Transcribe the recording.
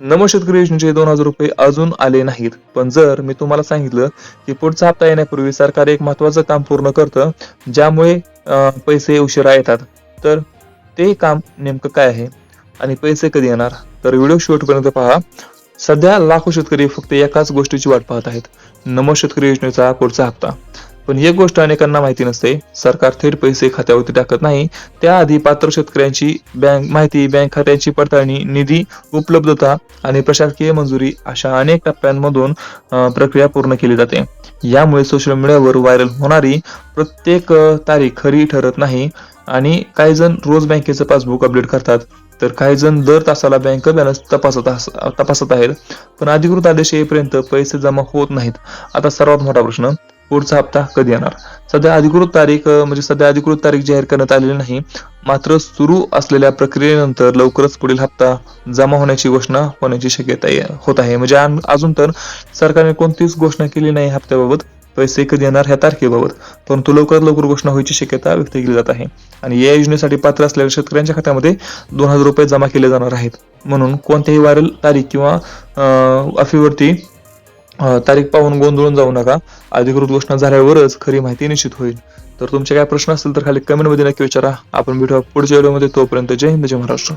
नमो शेतकरी योजनेचे 2,000 रुपये अजून आले नाहीत. पण जर मी तुम्हाला सांगितलं की पुढचा हप्ता येण्यापूर्वी सरकार एक महत्त्वाचं काम पूर्ण करतं, ज्यामुळे पैसे उशिरा येतात. तर ते काम नेमकं काय आहे आणि पैसे कधी येणार? तर व्हिडिओ शेवटपर्यंत पहा. सध्या लाखो शेतकरी फक्त एकाच गोष्टीची वाट पाहत आहेत. नमो शेतकरी योजनेचा पुढचा हप्ता. पण एक गोष्ट अनेकांना माहिती नसते. सरकार थेट पैसे खात्यावरती टाकत नाही. त्याआधी पात्र शेतकऱ्यांची बँक माहिती, बँक खात्याची पडताळणी, निधी उपलब्धता आणि प्रशासकीय मंजुरी अशा अनेक टप्प्यांमधून प्रक्रिया पूर्ण केली जाते. यामुळे सोशल मीडियावर व्हायरल होणारी प्रत्येक तारीख खरी ठरत नाही आणि काही जण रोज बँकेचं पासबुक अपडेट करतात, तर काही जण दर तासाला बँक बॅलन्स तपासत आहेत. पण अधिकृत आदेश येईपर्यंत पैसे जमा होत नाहीत. आता सर्वात मोठा प्रश्न, पुढचा हप्ता कधी येणार? सध्या अधिकृत तारीख जाहीर करण्यात आलेली नाही. मात्र सुरू असलेल्या प्रक्रियेनंतर लवकरच पुढील हप्ता जमा होण्याची घोषणा होण्याची शक्यता होत आहे. म्हणजे अजून तर सरकारने कोणतीच घोषणा केली नाही हप्त्याबाबत, पैसे कधी येणार ह्या तारखेबाबत. परंतु लवकरात लवकर घोषणा व्हायची शक्यता व्यक्त केली जात आहे. आणि या योजनेसाठी पात्र असलेल्या शेतकऱ्यांच्या खात्यामध्ये 2,000 रुपये जमा केले जाणार आहेत. म्हणून कोणत्याही व्हायरल तारीख किंवा अफवेवरती तारीख पाहून गोंधळून जाऊ नका. अधिकृत घोषणा झाल्यावरच खरी माहिती निश्चित होईल. तर तुमचे काय प्रश्न असतील तर खाली कमेंटमध्ये नक्की विचारा. आपण भेटूया पुढच्या व्हिडिओमध्ये. तोपर्यंत जय हिंद, जय महाराष्ट्र.